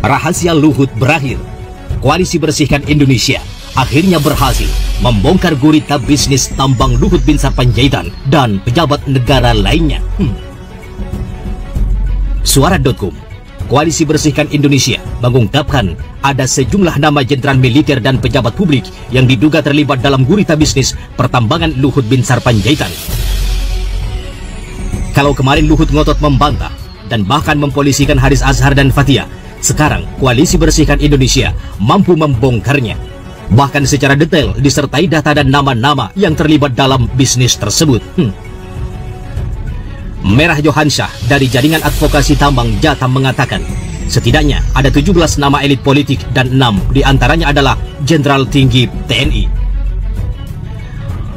Rahasia Luhut berakhir. Koalisi Bersihkan Indonesia akhirnya berhasil membongkar gurita bisnis tambang Luhut Binsar Panjaitan dan pejabat negara lainnya. Suara.com, Koalisi Bersihkan Indonesia mengungkapkan ada sejumlah nama jenderal militer dan pejabat publik yang diduga terlibat dalam gurita bisnis pertambangan Luhut Binsar Panjaitan. Kalau kemarin Luhut ngotot membantah dan bahkan mempolisikan Haris Azhar dan Fathia, sekarang Koalisi Bersihkan Indonesia mampu membongkarnya, bahkan secara detail disertai data dan nama-nama yang terlibat dalam bisnis tersebut. Merah Johansyah dari Jaringan Advokasi Tambang Jatam mengatakan, setidaknya ada 17 nama elit politik dan 6 diantaranya adalah jenderal tinggi TNI,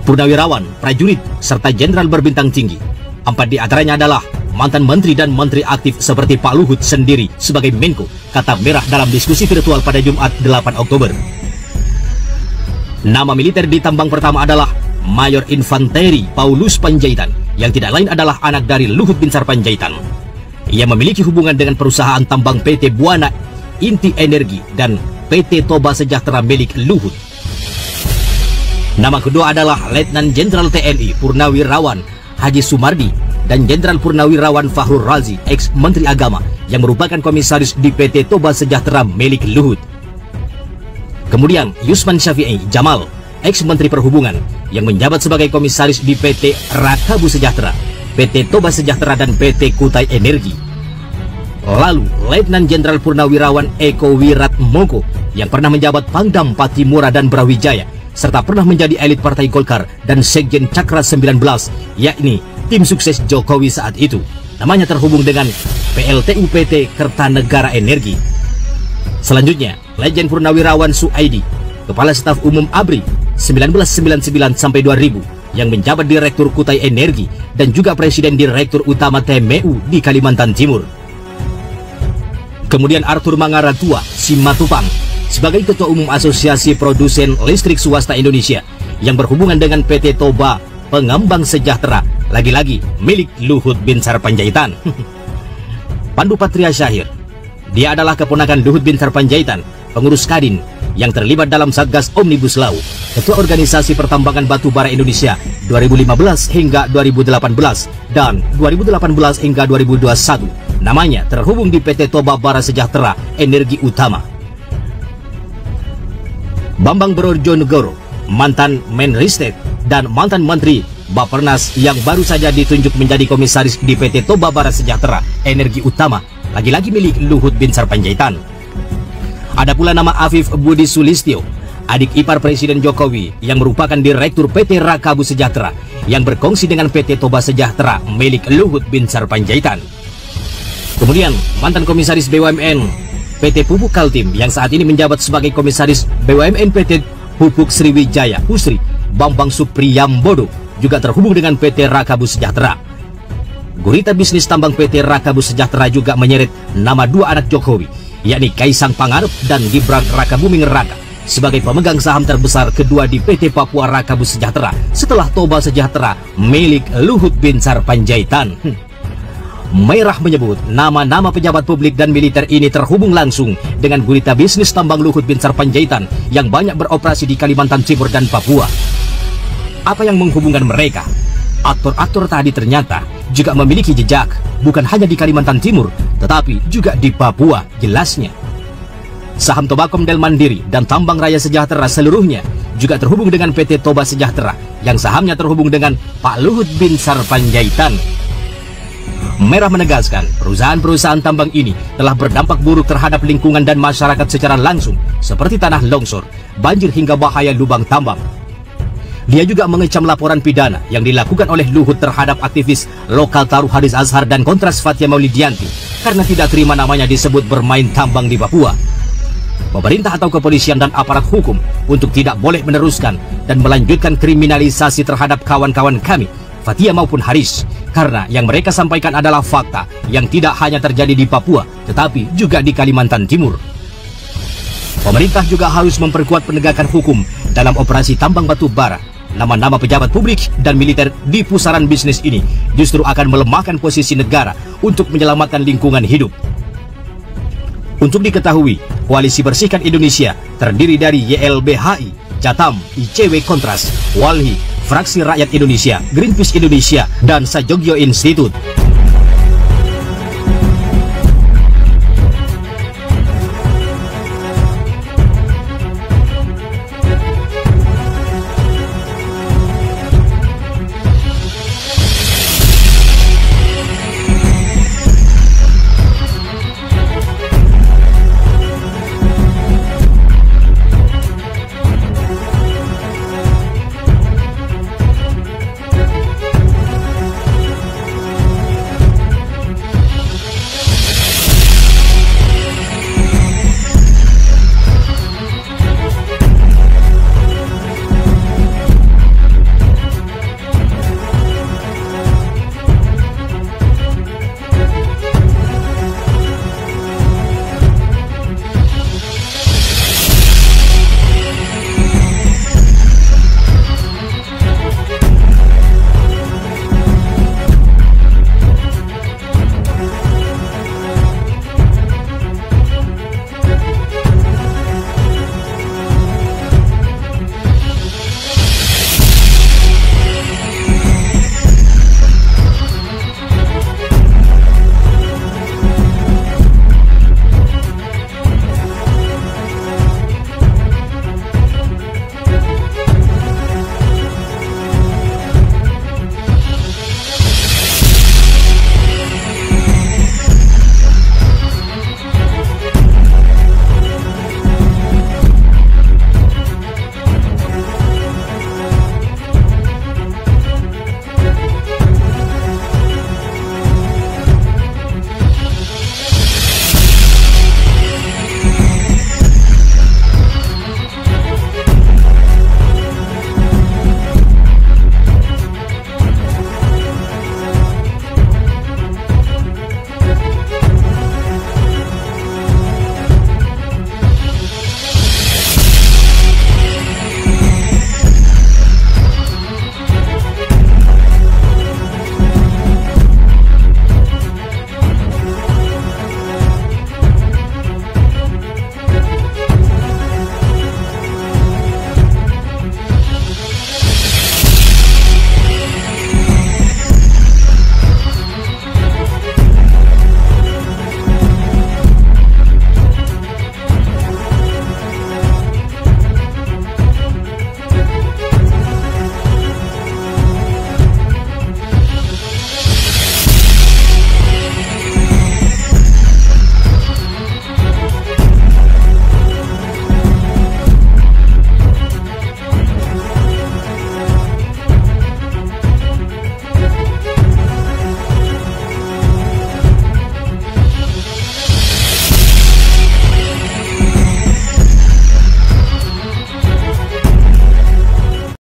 purnawirawan, prajurit, serta jenderal berbintang tinggi. 4 diantaranya adalah mantan menteri dan menteri aktif seperti Pak Luhut sendiri sebagai Menko, kata Merah dalam diskusi virtual pada Jumat 8 Oktober. Nama militer di tambang pertama adalah Mayor Infanteri Paulus Panjaitan, yang tidak lain adalah anak dari Luhut Binsar Panjaitan. Ia memiliki hubungan dengan perusahaan tambang PT Buana Inti Energi dan PT Toba Sejahtera milik Luhut. Nama kedua adalah Letnan Jenderal TNI Purnawirawan Haji Sumardi dan Jenderal Purnawirawan Fahrul Razi, ex-Menteri Agama, yang merupakan komisaris di PT Toba Sejahtera milik Luhut. Kemudian Yusman Syafi'i Jamal, ex-Menteri Perhubungan, yang menjabat sebagai komisaris di PT Rakabu Sejahtera, PT Toba Sejahtera, dan PT Kutai Energi. Lalu Letnan Jenderal Purnawirawan Eko Wiratmoko, yang pernah menjabat Pangdam Patimura dan Brawijaya, serta pernah menjadi elit Partai Golkar dan Sekjen Cakra 19, yakni tim sukses Jokowi saat itu. Namanya terhubung dengan PLTU PT Kertanegara Energi. Selanjutnya, Legend Purnawirawan Suaidi, Kepala Staf Umum ABRI 1999 sampai 2000, yang menjabat Direktur Kutai Energi dan juga Presiden Direktur Utama TMU di Kalimantan Timur. Kemudian Arthur Mangaratua Simatupang sebagai Ketua Umum Asosiasi Produsen Listrik Swasta Indonesia, yang berhubungan dengan PT Toba Pengembang Sejahtera, lagi-lagi milik Luhut Binsar Panjaitan. Pandu Patria Syahir, dia adalah keponakan Luhut Binsar Panjaitan, pengurus Kadin yang terlibat dalam Satgas Omnibus Law, Ketua Organisasi Pertambangan Batu Bara Indonesia 2015 hingga 2018 dan 2018 hingga 2021. Namanya terhubung di PT Toba Bara Sejahtera Energi Utama. Bambang Brojonegoro, mantan Menristek dan mantan Menteri Bappenas yang baru saja ditunjuk menjadi komisaris di PT Toba Bara Sejahtera Energi Utama, lagi-lagi milik Luhut Binsar Panjaitan. Ada pula nama Afif Budi Sulistyo, adik ipar Presiden Jokowi, yang merupakan Direktur PT Rakabu Sejahtera, yang berkongsi dengan PT Toba Sejahtera milik Luhut Binsar Panjaitan. Kemudian mantan komisaris BUMN PT Pupuk Kaltim, yang saat ini menjabat sebagai komisaris BUMN PT Pupuk Sriwijaya Pusri, Bambang Supriyambodo, juga terhubung dengan PT Rakabu Sejahtera. Gurita bisnis tambang PT Rakabu Sejahtera juga menyeret nama 2 anak Jokowi, yakni Kaisang Pangarep dan Gibran Rakabuming Raka, sebagai pemegang saham terbesar kedua di PT Papua Rakabu Sejahtera setelah Toba Sejahtera milik Luhut Binsar Panjaitan. Merah menyebut nama-nama pejabat publik dan militer ini terhubung langsung dengan gurita bisnis tambang Luhut Binsar Panjaitan yang banyak beroperasi di Kalimantan Timur dan Papua. Apa yang menghubungkan mereka? Aktor-aktor tadi ternyata juga memiliki jejak, bukan hanya di Kalimantan Timur, tetapi juga di Papua, jelasnya. Saham Tobakom Del Mandiri dan Tambang Raya Sejahtera seluruhnya juga terhubung dengan PT Toba Sejahtera, yang sahamnya terhubung dengan Pak Luhut Binsar Panjaitan. Merah menegaskan perusahaan-perusahaan tambang ini telah berdampak buruk terhadap lingkungan dan masyarakat secara langsung, seperti tanah longsor, banjir hingga bahaya lubang tambang. Dia juga mengecam laporan pidana yang dilakukan oleh Luhut terhadap aktivis lokal Taruh Haris Azhar dan Kontras Fathia Maulidianti karena tidak terima namanya disebut bermain tambang di Papua. Pemerintah atau kepolisian dan aparat hukum untuk tidak boleh meneruskan dan melanjutkan kriminalisasi terhadap kawan-kawan kami, Fathia maupun Haris, karena yang mereka sampaikan adalah fakta yang tidak hanya terjadi di Papua, tetapi juga di Kalimantan Timur. Pemerintah juga harus memperkuat penegakan hukum dalam operasi tambang batu bara. Nama-nama pejabat publik dan militer di pusaran bisnis ini justru akan melemahkan posisi negara untuk menyelamatkan lingkungan hidup. Untuk diketahui, Koalisi Bersihkan Indonesia terdiri dari YLBHI, Jatam, ICW Kontras, Walhi, Fraksi Rakyat Indonesia, Greenpeace Indonesia, dan Sajogyo Institute.